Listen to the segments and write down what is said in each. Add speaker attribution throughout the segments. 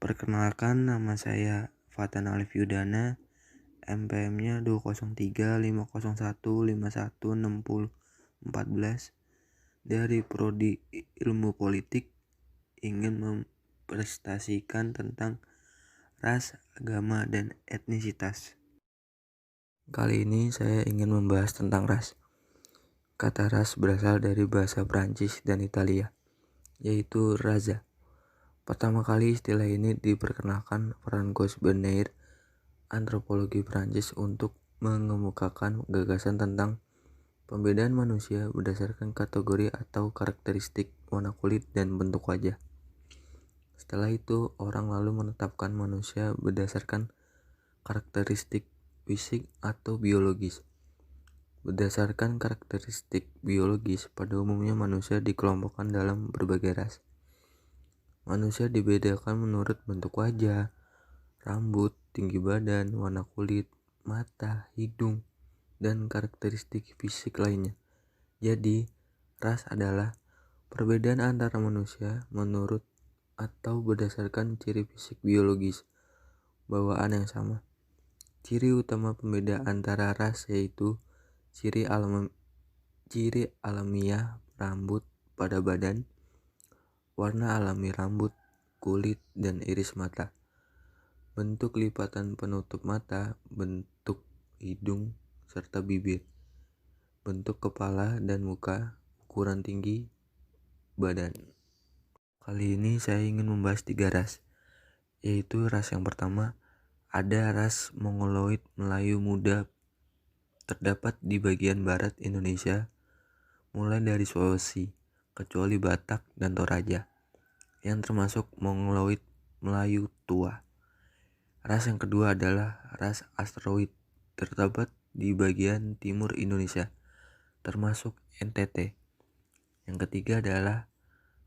Speaker 1: Perkenalkan, nama saya Fatan Alif Yudana, NPM-nya 2035015151614 dari Prodi Ilmu Politik, ingin mempresentasikan tentang ras, agama, dan etnisitas. Kali ini saya ingin membahas tentang ras. Kata ras berasal dari bahasa Prancis dan Italia, yaitu raza. Pertama kali istilah ini diperkenalkan Francois Bernier, antropologi Prancis, untuk mengemukakan gagasan tentang pembedaan manusia berdasarkan kategori atau karakteristik warna kulit dan bentuk wajah. Setelah itu, orang lalu menetapkan manusia berdasarkan karakteristik fisik atau biologis. Berdasarkan karakteristik biologis, pada umumnya manusia dikelompokkan dalam berbagai ras. Manusia dibedakan menurut bentuk wajah, rambut, tinggi badan, warna kulit, mata, hidung, dan karakteristik fisik lainnya. Jadi, ras adalah perbedaan antara manusia menurut atau berdasarkan ciri fisik biologis bawaan yang sama. Ciri utama pembeda antara ras yaitu ciri alamiah rambut pada badan, warna alami rambut, kulit, dan iris mata, bentuk lipatan penutup mata, bentuk hidung, serta bibir, bentuk kepala dan muka, ukuran tinggi badan. Kali ini saya ingin membahas 3 ras, yaitu ras yang pertama, ada ras Mongoloid Melayu muda, terdapat di bagian barat Indonesia, mulai dari Sulawesi, kecuali Batak dan Toraja, yang termasuk Mongoloid Melayu tua. Ras yang kedua adalah ras Asteroid, terdapat di bagian timur Indonesia, termasuk NTT. Yang ketiga adalah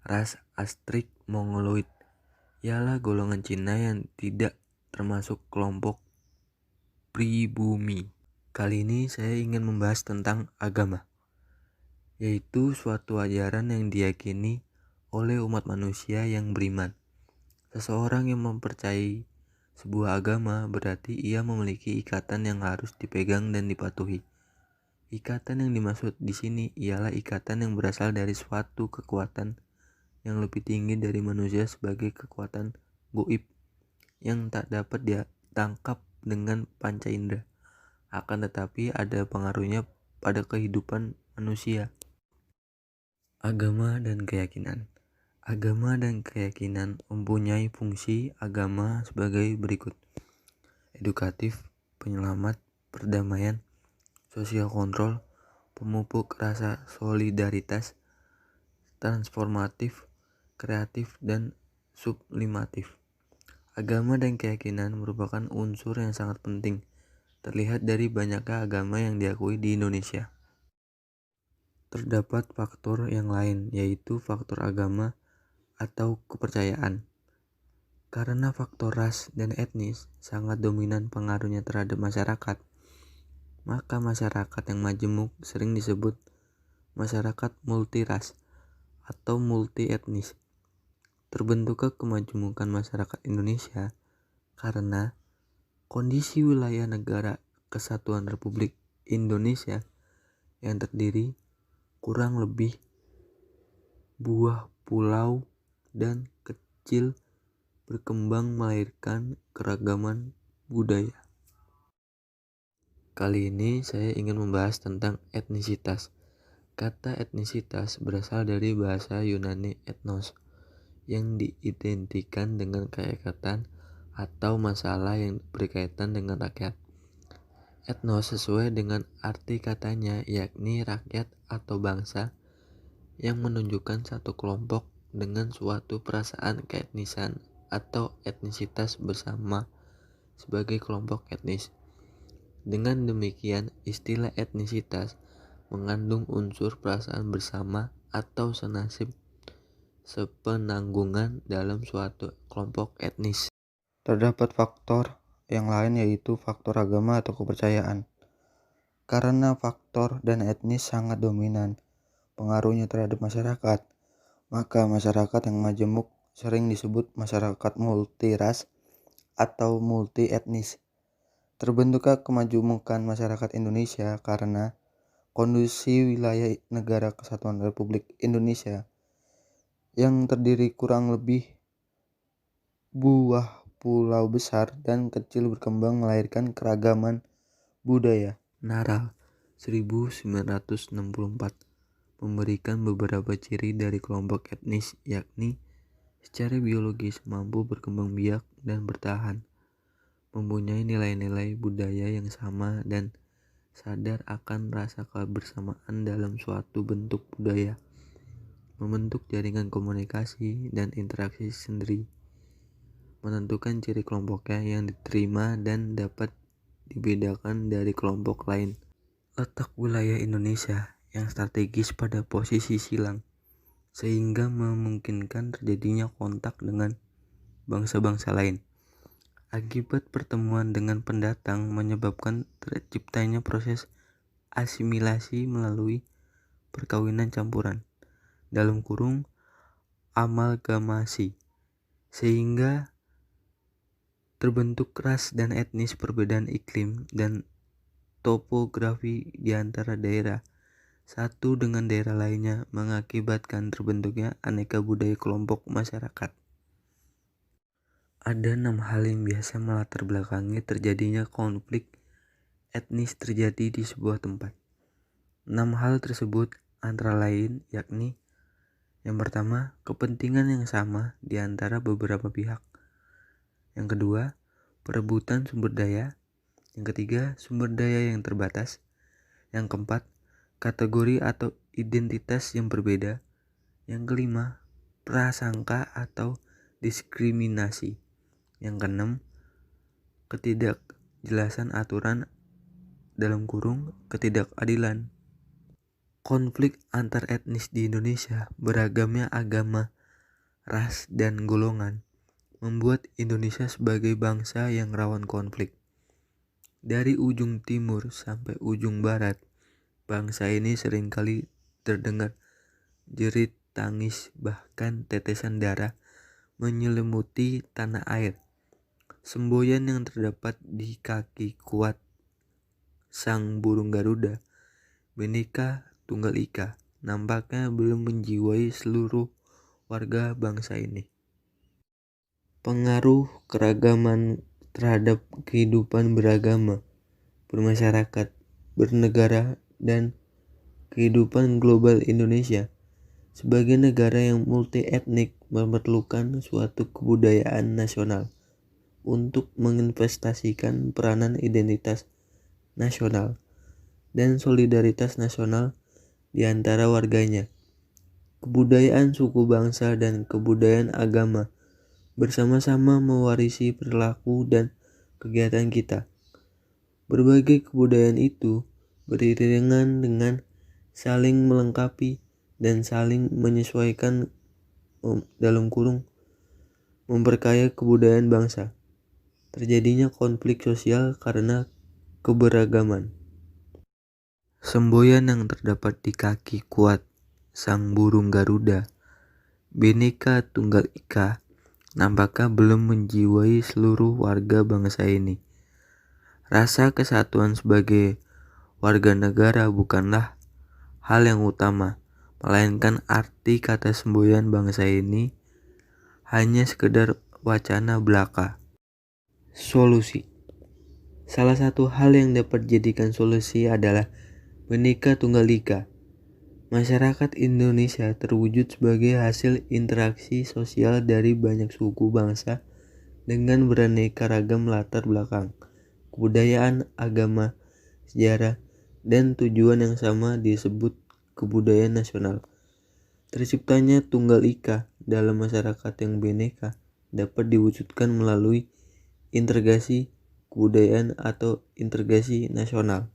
Speaker 1: ras Astrik Mongoloid, ialah golongan Cina yang tidak termasuk kelompok pribumi. Kali ini saya ingin membahas tentang agama, yaitu suatu ajaran yang diyakini oleh umat manusia yang beriman. Seseorang yang mempercayai sebuah agama berarti ia memiliki ikatan yang harus dipegang dan dipatuhi. Ikatan yang dimaksud di sini ialah ikatan yang berasal dari suatu kekuatan yang lebih tinggi dari manusia sebagai kekuatan gaib yang tak dapat ditangkap dengan panca indera, akan tetapi ada pengaruhnya pada kehidupan manusia. Agama dan keyakinan. Agama dan keyakinan mempunyai fungsi agama sebagai berikut: edukatif, penyelamat, perdamaian, sosial kontrol, pemupuk rasa solidaritas, transformatif, kreatif, dan sublimatif. Agama dan keyakinan merupakan unsur yang sangat penting, terlihat dari banyaknya agama yang diakui di Indonesia. Terdapat faktor yang lain, yaitu faktor agama atau kepercayaan. Karena faktor ras dan etnis sangat dominan pengaruhnya terhadap masyarakat, maka masyarakat yang majemuk sering disebut masyarakat multiras atau multi etnis. Terbentuknya kemajemukan masyarakat Indonesia karena kondisi wilayah negara Kesatuan Republik Indonesia yang terdiri kurang lebih buah pulau dan kecil berkembang melahirkan keragaman budaya. Kali ini saya ingin membahas tentang etnisitas. Kata etnisitas berasal dari bahasa Yunani ethnos, yang diidentikan dengan keikatan atau masalah yang berkaitan dengan rakyat. Etnos sesuai dengan arti katanya, yakni rakyat atau bangsa, yang menunjukkan satu kelompok dengan suatu perasaan keetnisan atau etnisitas bersama sebagai kelompok etnis. Dengan demikian, istilah etnisitas mengandung unsur perasaan bersama atau senasib sepenanggungan dalam suatu kelompok etnis. Terdapat faktor yang lain, yaitu faktor agama atau kepercayaan. Karena faktor dan etnis sangat dominan pengaruhnya terhadap masyarakat, maka masyarakat yang majemuk sering disebut masyarakat multiras atau multi etnis. Terbentuknya kemajemukan masyarakat Indonesia karena kondisi wilayah Negara Kesatuan Republik Indonesia yang terdiri kurang lebih buah pulau besar dan kecil berkembang melahirkan keragaman budaya. Naral 1964 memberikan beberapa ciri dari kelompok etnis, yakni secara biologis mampu berkembang biak dan bertahan, mempunyai nilai-nilai budaya yang sama dan sadar akan rasa kebersamaan dalam suatu bentuk budaya, membentuk jaringan komunikasi dan interaksi sendiri, menentukan ciri kelompoknya yang diterima dan dapat dibedakan dari kelompok lain. Letak wilayah Indonesia yang strategis pada posisi silang, sehingga memungkinkan terjadinya kontak dengan bangsa-bangsa lain. Akibat pertemuan dengan pendatang menyebabkan terciptanya proses asimilasi melalui perkawinan campuran, dalam kurung amalgamasi, sehingga terbentuk ras dan etnis, perbedaan iklim dan topografi di antara daerah satu dengan daerah lainnya mengakibatkan terbentuknya aneka budaya kelompok masyarakat. Ada 6 hal yang biasa melatar belakangi terjadinya konflik etnis terjadi di sebuah tempat. 6 hal tersebut antara lain yakni: yang pertama, kepentingan yang sama di antara beberapa pihak. Yang kedua, perebutan sumber daya. Yang ketiga, sumber daya yang terbatas. Yang keempat, kategori atau identitas yang berbeda. Yang kelima, prasangka atau diskriminasi. Yang keenam, ketidakjelasan aturan dalam kurung ketidakadilan. Konflik antar etnis di Indonesia, beragamnya agama, ras, dan golongan membuat Indonesia sebagai bangsa yang rawan konflik. Dari ujung timur sampai ujung barat, bangsa ini seringkali terdengar jerit tangis, bahkan tetesan darah menyelimuti tanah air. Semboyan yang terdapat di kaki kuat sang burung Garuda, Bhinneka Tunggal Ika, nampaknya belum menjiwai seluruh warga bangsa ini. Pengaruh keragaman terhadap kehidupan beragama, bermasyarakat, bernegara, dan kehidupan global. Indonesia sebagai negara yang multi etnik memerlukan suatu kebudayaan nasional untuk menginvestasikan peranan identitas nasional dan solidaritas nasional di antara warganya. Kebudayaan suku bangsa dan kebudayaan agama bersama-sama mewarisi perilaku dan kegiatan kita. Berbagai kebudayaan itu beriringan dengan saling melengkapi dan saling menyesuaikan dalam kurung memperkaya kebudayaan bangsa. Terjadinya konflik sosial karena keberagaman. Semboyan yang terdapat di kaki kuat sang burung Garuda, Bhinneka Tunggal Ika, nampaknya belum menjiwai seluruh warga bangsa ini. Rasa kesatuan sebagai warga negara bukanlah hal yang utama, melainkan arti kata semboyan bangsa ini hanya sekedar wacana belaka. Solusi. Salah satu hal yang dapat dijadikan solusi adalah Bhinneka Tunggal Ika. Masyarakat Indonesia terwujud sebagai hasil interaksi sosial dari banyak suku bangsa dengan beraneka ragam latar belakang, kebudayaan, agama, sejarah, dan tujuan yang sama disebut kebudayaan nasional. Terciptanya Tunggal Ika dalam masyarakat yang bineka dapat diwujudkan melalui integrasi kebudayaan atau integrasi nasional.